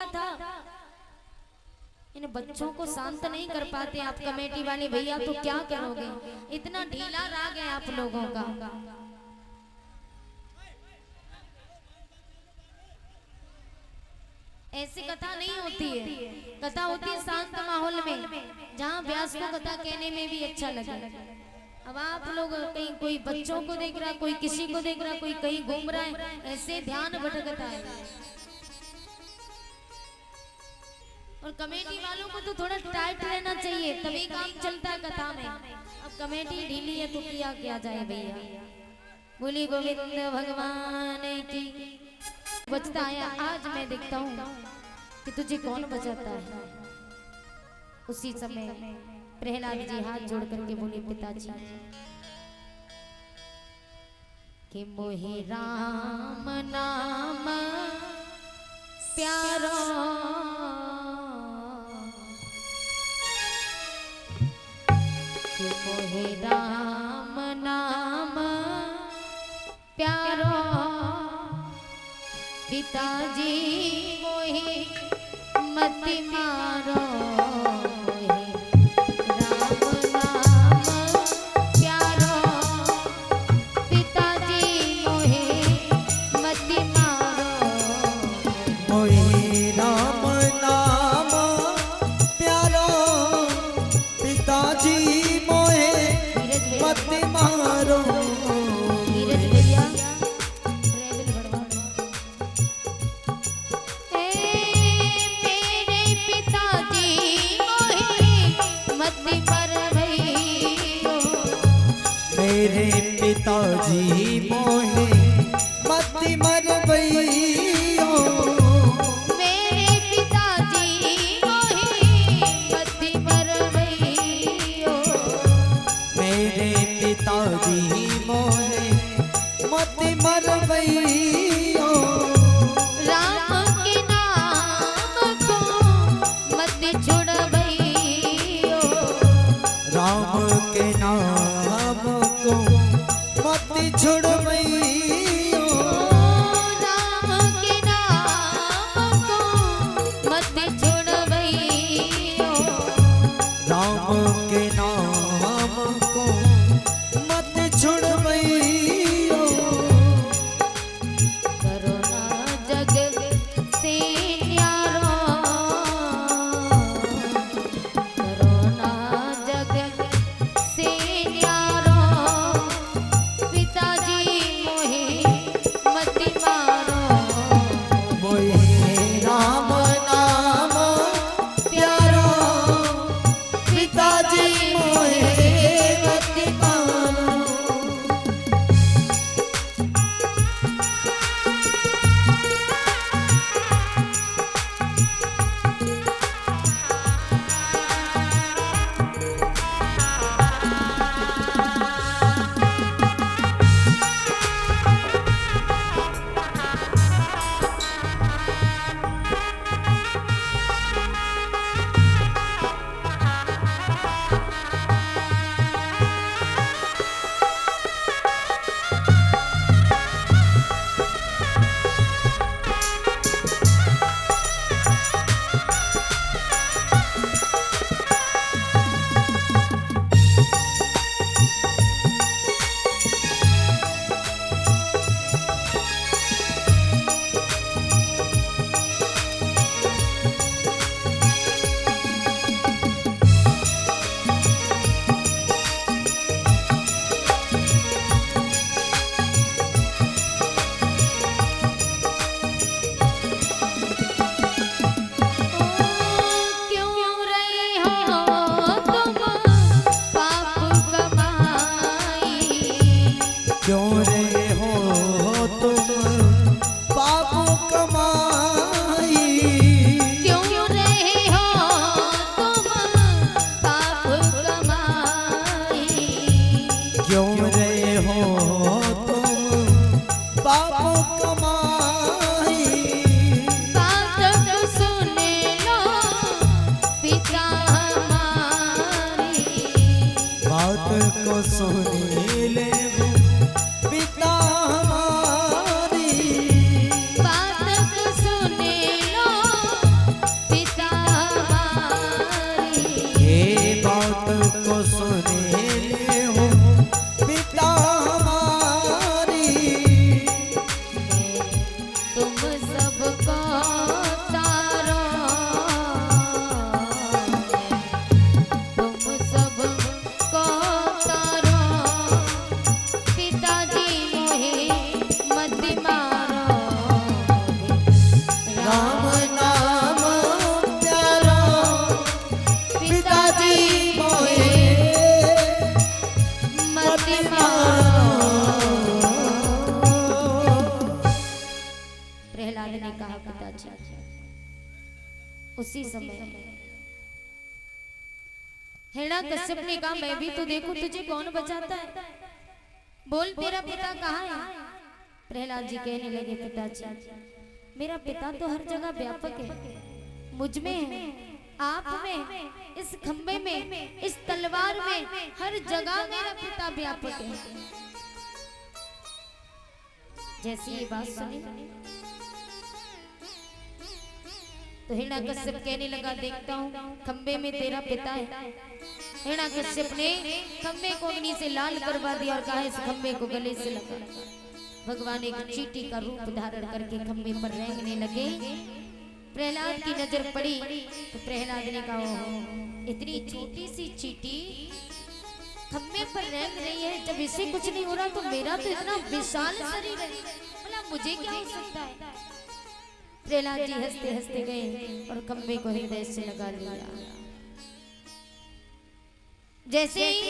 था। इन बच्चों को शांत नहीं कर पाते आप कमेटी वाले भैया, तो क्या करोगे? इतना ढीला राग है आप लोगों का। ऐसी कथा नहीं होती है, कथा होती है शांत माहौल में, जहाँ व्यास को कथा कहने में भी अच्छा लगे। अब आप लोग कहीं कोई बच्चों को देख रहा, कोई किसी को देख रहा, कोई कहीं घूम रहा है, ऐसे ध्यान भटकता है। और कमेटी वालों को तो थोड़ा टाइट रहना चाहिए, तभी काम चलता है कथा में। अब कमेटी ढीली है तो किया जाए भैया। बोली गोविंद भगवान की। बचता आया आज मैं देखता हूँ कि तुझे कौन बचाता है। उसी समय प्रहलाद जी हाथ जोड़ करके बोले पिताजी कि मोहि राम नाम प्यारा, कि मोहि राम नाम प्यारो, पिताजी मोहि मति मारो। मेरे पिताजी मोहे मति मरवैयो, मेरे पिताजी मोहे मति मरवैयो, मेरे पिताजी मोहे मति मरवैयो। राम के नाम को मत छुड़वैयो, राम के नाम मत छुड़वैयो, राम के नाम को मत छुड़वैयो, राम के नाम को मत छुड़वैयो। करुणा जग से न्यारो, करुणा जग से न्यारो, पिताजी मोहे मति मारो। मोहे राम नाम प्यारो, पिताजी मोहे मति मारो। क्यों रहे हो तुम पाप कमाई, क्यों रहे हो तुम पाप कमाई, क्यों रहे हो तुम पाप कमाई। बात सुन लो पिता हमारी, बात को सुन ले पिता हमारी, बात सुन लो को सुनीले हो पिता हमारी। तुम सबको तारो, तुम सबको तारो, पिताजी मोहे मत मारो। राम नाम प्यारा पिताजी मोहे मत मारो। प्रहलाद ने कहा पिताजी। उसी समय हिरण्यकश्यप ने कहा मैं भी तो देखूं तुझे कौन बचाता है, बोल तेरा पिता कहाँ है। प्रहलाद जी कहने लगे पिताजी मेरा पिता तो हर जगह व्यापक है, मुझ में है, आप में, इस खंबे में, इस तलवार में, हर जगह मेरा पिता व्यापक है। जैसी ये बात सुनी तो हिरण्यकश्यप कहने लगा देखता हूँ खंबे में तेरा पिता है। हिरण्यकश्यप ने खंबे को अग्नि से लाल करवा दिया और कहा इस खंबे को गले से लगा। भगवान एक चींटी का रूप धारण करके खंबे पर रेंगने लगे। प्रहलाद की नजर पड़ी तो प्रहलाद ने कहा इतनी छोटी सी चींटी खंबे पर रेंग रही है, जब इसे कुछ नहीं हो रहा तो मेरा तो इतना विशाल शरीर है, मतलब मुझे क्या हो सकता है। प्रहलाद जी हंसते हंसते गए और खंबे को हृदय से लगा लिया। जैसे ही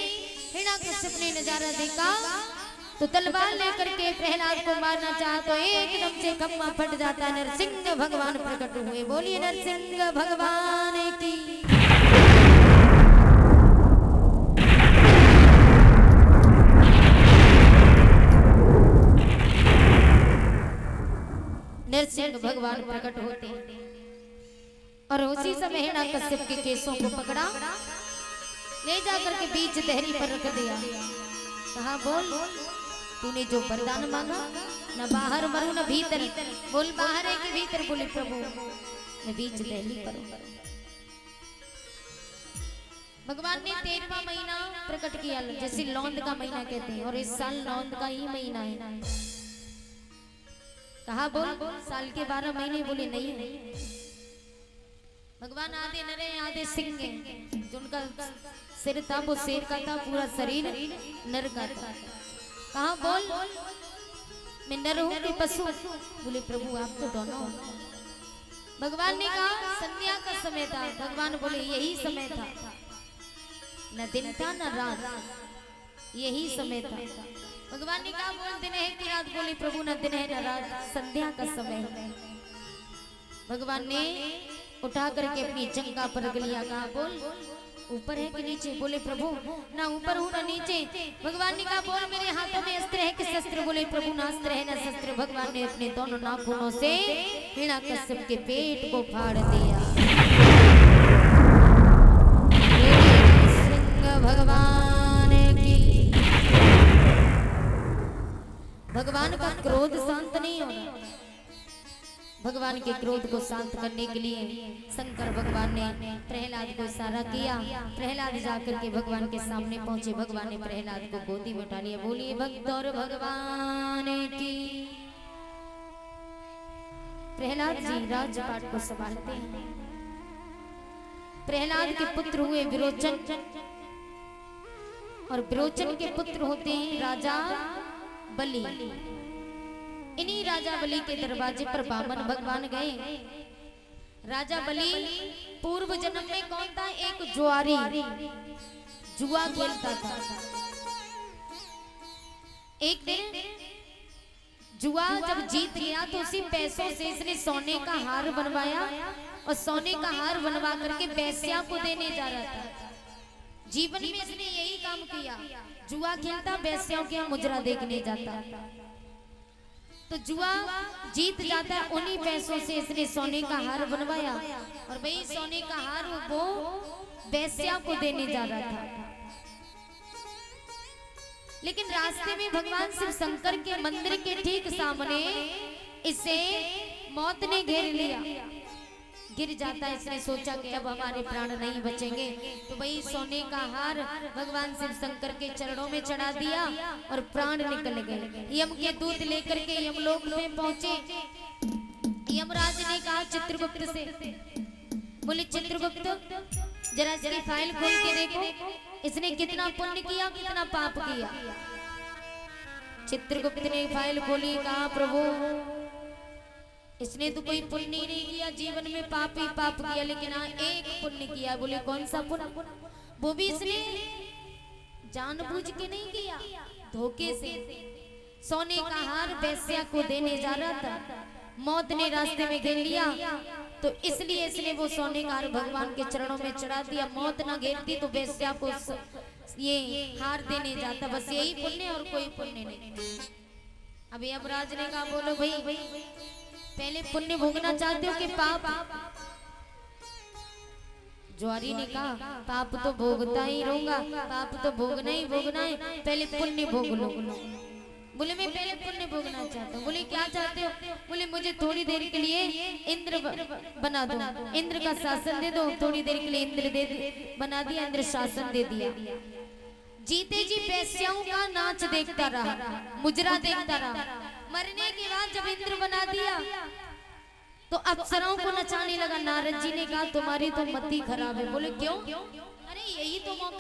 हिरण्यकश्यप ने नजारा देखा तो तलवार लेकर के प्रहलाद को मारना चाहा तो एकदम से खम्मा फट जाता। नरसिंह भगवान प्रकट हुए। बोलिए नरसिंह भगवान की। नरसिंह भगवान प्रकट होते और उसी समय हिरण्यकश्यप के केसों को पकड़ा, ले जाकर के बीच दहरी पर रख दिया। कहा बोल तूने जो वरदान मांगा, न बाहर मरूं न भीतर, बोल बाहर है कि भीतर। बोले प्रभु मैं बीच दहली पर। भगवान ने 13वां महीना प्रकट किया, जैसे लौंद का महीना कहते हैं, और इस साल लौंद का ही महीना है। कहा बोल साल के 12 महीने। बोले नहीं है। भगवान आधे नर हैं आधे सिंह हैं, जो उनका सिर था वो शेर का था, पूरा शरीर नर का था। कहा बोल मैं नर हूं कि पशु। बोले प्रभु आप तो दोनों। भगवान ने कहा संध्या का समय था। भगवान बोले यही समय था, न दिन था न रात, यही समय था। भगवान ने कहा बोल दिन है कि रात। बोले प्रभु न दिन है न रात, संध्या का समय है। भगवान ने उठा करके अपनी जंगा पर रख लिया। कहा बोल ऊपर है कि नीचे। बोले प्रभु ना ऊपर हूँ ना नीचे। भगवान ने कहा बोल मेरे हाथों में अस्त्र है कि शस्त्र। बोले प्रभु ना अस्त्र है ना शस्त्र। भगवान ने अपने दोनों नाखूनों से हिरण्यकश्यप के पेट को फाड़ दिया। सिंह भगवान की। भगवान का क्रोध शांत नहीं होगा। भगवान के क्रोध को शांत करने के लिए शंकर भगवान ने प्रहलाद को इशारा किया। प्रहलाद जाकर के भगवान के सामने पहुंचे। भगवान ने प्रहलाद को गोदी में उठा लिया। बोलिए भक्त और भगवान की। प्रहलाद जी राजपाट को संभालते हैं। प्रहलाद के पुत्र हुए विरोचन, और विरोचन के पुत्र होते हैं राजा बलि। इन्हीं राजा बलि के दरवाजे पर वामन भगवान गए। राजा बलि पूर्व जन्म में कौन था? एक जुआरी, जुआ खेलता था। एक दिन जुआ जब जीत गया तो उसी पैसों से इसने सोने का हार बनवाया, और सोने का हार बनवा करके वेश्या को देने जा रहा था। जीवन में इसने यही काम किया, जुआ खेलता, वेश्याओं के यहाँ मुजरा देखने जाता। तो जुआ जीत जाता है, उन्हीं पैसों से इसने सोने का हार बनवाया, और वही सोने का हार वो वेश्या को देने जा रहा था। लेकिन रास्ते में भगवान शिव शंकर के मंदिर के ठीक सामने इसे मौत ने घेर लिया। गिर जाता है। इसने सोचा कि अब हमारे प्राण नहीं बचेंगे, तो वही सोने का हार भगवान शिव शंकर के चरणों में चढ़ा दिया और प्राण निकल गए। यम के दूत लेकर के यमलोक में पहुंचे। यमराज ने कहा चित्रगुप्त से, बोले चित्रगुप्त जरा इसकी फाइल खोल के देखो, इसने कितना पुण्य किया कितना पाप किया। चित्रगुप्त ने फाइल खोली, कहा प्रभु इसने तो कोई पुण्य ही नहीं किया, जीवन में पाप ही पाप किया, लेकिन हाँ एक पुण्य किया। बोले कौन सा पुण्य? वो भी इसने जानबूझ के नहीं किया, धोखे से। सोने का हार वेश्या को देने जा रहा था, मौत ने रास्ते में घेर लिया, तो इसलिए इसने वो सोने का हार भगवान के चरणों में चढ़ा दिया। मौत ना घेरती तो वेश्या को ये हार देने जाता। बस यही पुण्य और कोई पुण्य नहीं। अब यमराज ने कहा बोलो भाई पहले पुण्य भोगना चाहते हो कि पाप? ज्वारी ने कहा पाप तो भोगता ही रहूंगा, पाप तो भोगना ही भोगना है, पहले पुण्य भोग लो। बोले मैं पहले पुण्य भोगना चाहता हूँ। बोले क्या चाहते हो? बोले मुझे थोड़ी देर के लिए इंद्र बना दो, इंद्र का शासन दे दो। थोड़ी देर के लिए इंद्र बना दिया, इंद्र शासन दे दिया। जीते जी वेश्याओं का नाच देखता रहा, मुजरा देखता रहा। मरने के बाद जब इंद्र बना दिया तो अप्सराओं को नचाने लगा। नारद जी ने कहा तुम्हारी तो मति खराब है। बोले क्यों? अरे यही तो मौका